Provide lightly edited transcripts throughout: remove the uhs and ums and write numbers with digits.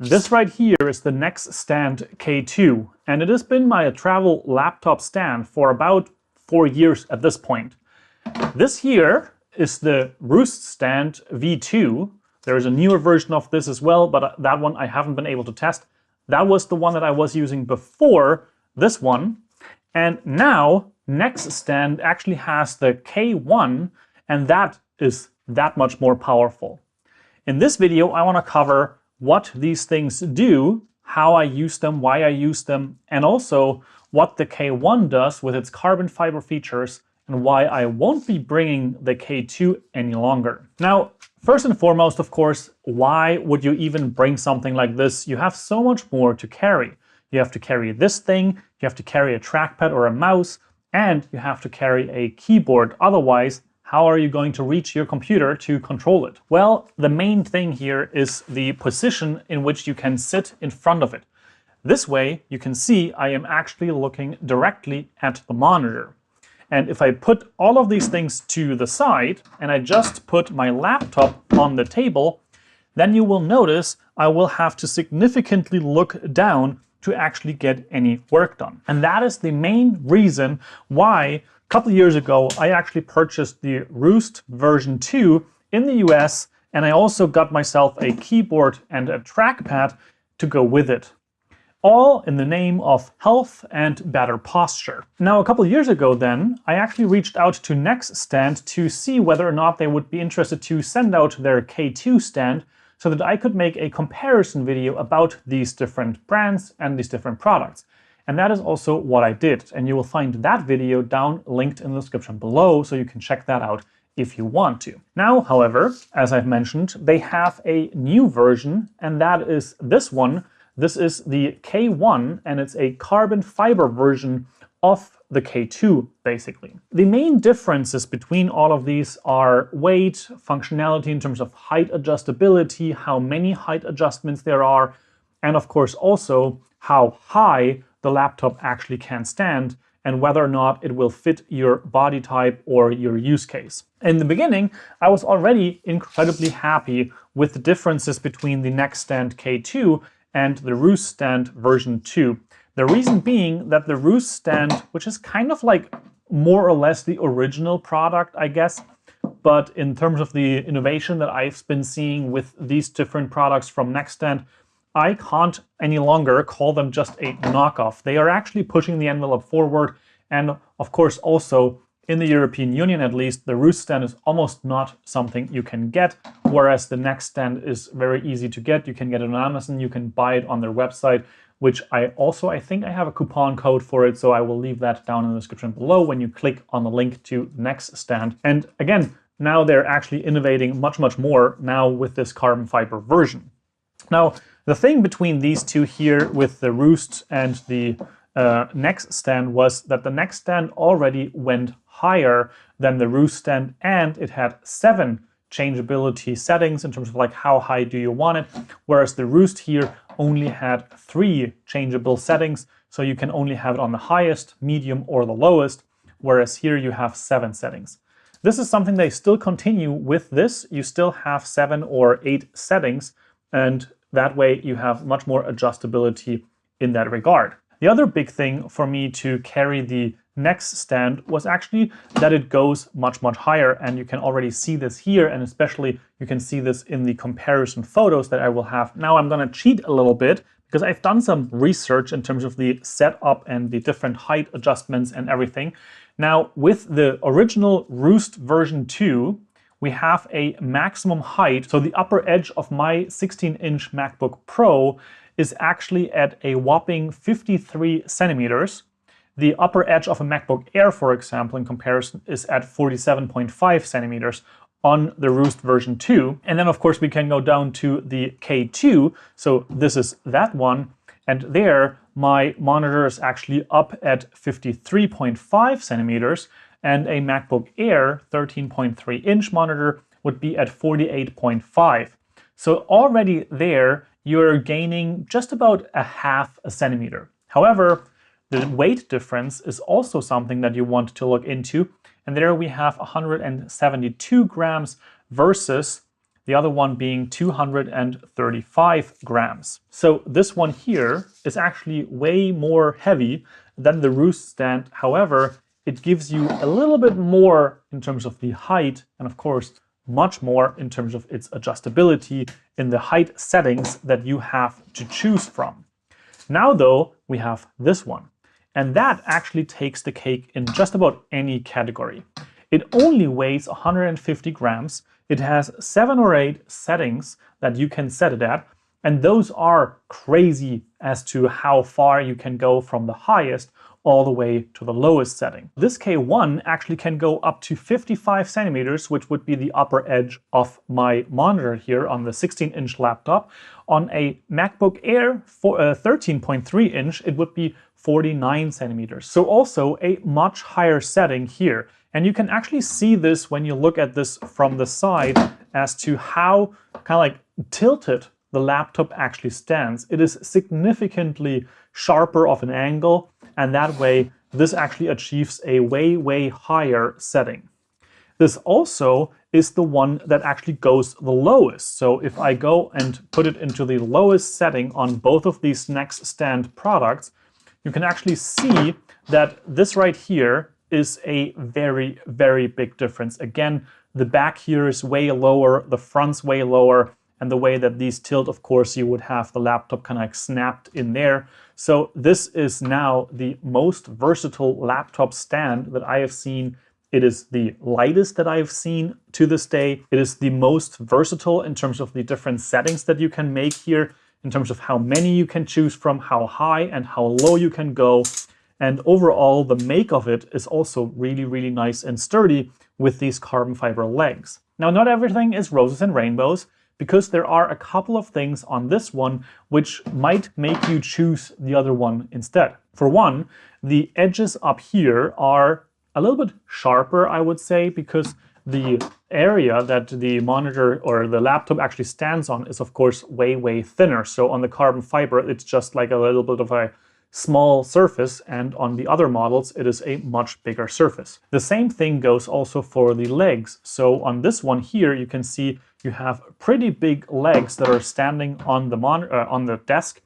This right here is the Nexstand K2, and it has been my travel laptop stand for about 4 years at this point. This here is the Roost Stand V2. There is a newer version of this as well, but that one I haven't been able to test. That was the one that I was using before this one. And now Nexstand actually has the K1, and that is that much more powerful. In this video, I want to cover what these things do, how I use them, why I use them, and also what the K1 does with its carbon fiber features and why I won't be bringing the K2 any longer. Now, first and foremost, of course, why would you even bring something like this? You have so much more to carry. You have to carry this thing, you have to carry a trackpad or a mouse, and you have to carry a keyboard. Otherwise, how are you going to reach your computer to control it? Well, the main thing here is the position in which you can sit in front of it. This way, you can see I am actually looking directly at the monitor. And if I put all of these things to the side and I just put my laptop on the table, then you will notice I will have to significantly look down to actually get any work done. And that is the main reason why a couple years ago, I actually purchased the Roost version 2 in the US, and I also got myself a keyboard and a trackpad to go with it. All in the name of health and better posture. Now, a couple years ago then, I actually reached out to Nexstand to see whether or not they would be interested to send out their K2 stand so that I could make a comparison video about these different brands and these different products. And that is also what I did. And you will find that video down linked in the description below, so you can check that out if you want to. Now, however, as I've mentioned, they have a new version, and that is this one. This is the K1, and it's a carbon fiber version of the K2, basically. The main differences between all of these are weight, functionality in terms of height adjustability, how many height adjustments there are, and of course also how high the laptop actually can stand and whether or not it will fit your body type or your use case. In the beginning, I was already incredibly happy with the differences between the Nexstand K2 and the Roost Stand version 2. The reason being that the Roost Stand, which is kind of like more or less the original product, I guess, but in terms of the innovation that I've been seeing with these different products from Nexstand, I can't any longer call them just a knockoff. They are actually pushing the envelope forward, and of course also in the European Union at least, the Roost Stand is almost not something you can get, whereas the Nexstand is very easy to get. You can get it on Amazon, you can buy it on their website, which I think I have a coupon code for it, so I will leave that down in the description below when you click on the link to Nexstand. And again, now they're actually innovating much more now with this carbon fiber version. Now, the thing between these two here with the Roost and the Nexstand was that the Nexstand already went higher than the Roost Stand, and it had 7 changeability settings in terms of like how high do you want it, whereas the Roost here only had 3 changeable settings, so you can only have it on the highest, medium, or the lowest, whereas here you have 7 settings. This is something they still continue with this. You still have 7 or 8 settings, and that way you have much more adjustability in that regard. The other big thing for me to carry the Nexstand was actually that it goes much higher, and you can already see this here, and especially you can see this in the comparison photos that I will have. Now I'm going to cheat a little bit because I've done some research in terms of the setup and the different height adjustments and everything. Now with the original Roost version 2, we have a maximum height. So the upper edge of my 16-inch MacBook Pro is actually at a whopping 53 centimeters. The upper edge of a MacBook Air, for example, in comparison, is at 47.5 centimeters on the Roost version 2. And then, of course, we can go down to the K2. So this is that one. And there, my monitor is actually up at 53.5 centimeters. And a MacBook Air 13.3-inch monitor would be at 48.5. So already there, you're gaining just about a half a centimeter. However, the weight difference is also something that you want to look into. And there we have 172 grams versus the other one being 235 grams. So this one here is actually way more heavy than the roost stand. However, it gives you a little bit more in terms of the height, and of course, much more in terms of its adjustability in the height settings that you have to choose from. Now though, we have this one, and that actually takes the cake in just about any category. It only weighs 150 grams. It has 7 or 8 settings that you can set it at, and those are crazy as to how far you can go from the highest all the way to the lowest setting. This K1 actually can go up to 55 centimeters, which would be the upper edge of my monitor here on the 16-inch laptop. On a MacBook Air 13.3 inch, it would be 49 centimeters. So also a much higher setting here. And you can actually see this when you look at this from the side as to how kind of like tilted the laptop actually stands. It is significantly sharper of an angle, and that way this actually achieves a way higher setting. This also is the one that actually goes the lowest. So if I go and put it into the lowest setting on both of these Nexstand products, you can actually see that this right here is a very big difference. Again, the back here is way lower, the front's way lower, and the way that these tilt, of course, you would have the laptop kind of like snapped in there. So this is now the most versatile laptop stand that I have seen. It is the lightest that I've seen to this day. It is the most versatile in terms of the different settings that you can make here, in terms of how many you can choose from, how high and how low you can go. And overall, the make of it is also really nice and sturdy with these carbon fiber legs. Now, not everything is roses and rainbows, because there are a couple of things on this one which might make you choose the other one instead. For one, the edges up here are a little bit sharper, I would say, because the area that the monitor or the laptop actually stands on is, of course, way thinner. So on the carbon fiber, it's just like a little bit of a small surface, and on the other models it is a much bigger surface. The same thing goes also for the legs. So on this one here, you can see you have pretty big legs that are standing on the on the desk,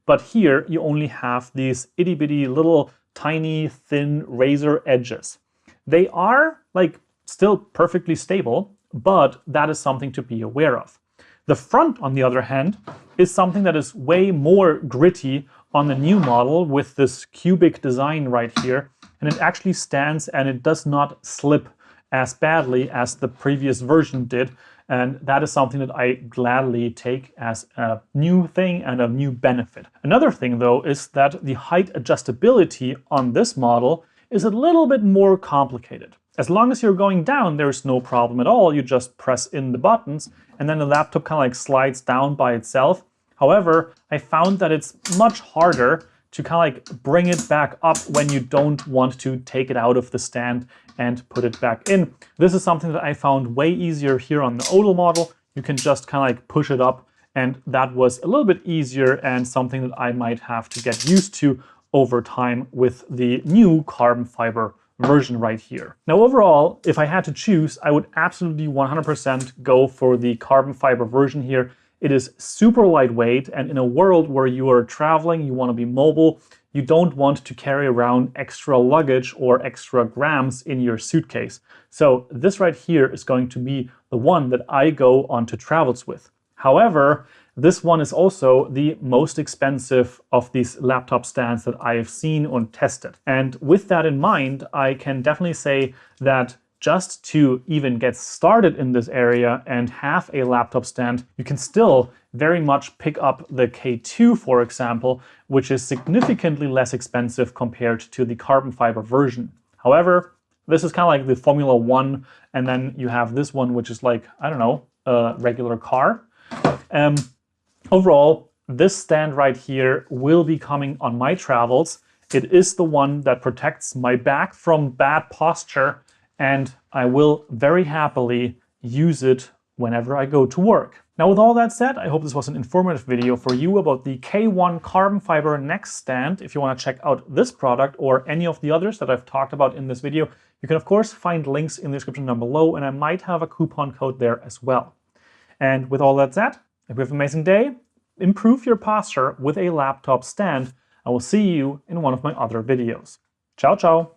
but here you only have these itty bitty little tiny thin razor edges. They are like still perfectly stable, but that is something to be aware of. The front, on the other hand, is something that is way more gritty on the new model with this cubic design right here, and it actually stands and it does not slip as badly as the previous version did, and that is something that I gladly take as a new thing and a new benefit. Another thing though is that the height adjustability on this model is a little bit more complicated. As long as you're going down, there's no problem at all. You just press in the buttons and then the laptop kind of like slides down by itself. However, I found that it's much harder to kind of like bring it back up when you don't want to take it out of the stand and put it back in. This is something that I found way easier here on the Odal model. You can just kind of like push it up, and that was a little bit easier and something that I might have to get used to over time with the new carbon fiber version right here. Now overall, if I had to choose, I would absolutely 100% go for the carbon fiber version here. It is super lightweight, and in a world where you are traveling, you want to be mobile, you don't want to carry around extra luggage or extra grams in your suitcase. So this right here is going to be the one that I go onto travels with. However, this one is also the most expensive of these laptop stands that I have seen and tested. And with that in mind, I can definitely say that just to even get started in this area and have a laptop stand, you can still very much pick up the K2, for example, which is significantly less expensive compared to the carbon fiber version. However, this is kind of like the Formula One, and then you have this one, which is like, I don't know, a regular car. Overall, this stand right here will be coming on my travels. It is the one that protects my back from bad posture, and I will very happily use it whenever I go to work. Now, with all that said, I hope this was an informative video for you about the K1 carbon fiber Nexstand. If you want to check out this product or any of the others that I've talked about in this video, you can of course find links in the description down below, and I might have a coupon code there as well. And with all that said, if you have an amazing day, improve your posture with a laptop stand. I will see you in one of my other videos. Ciao, ciao.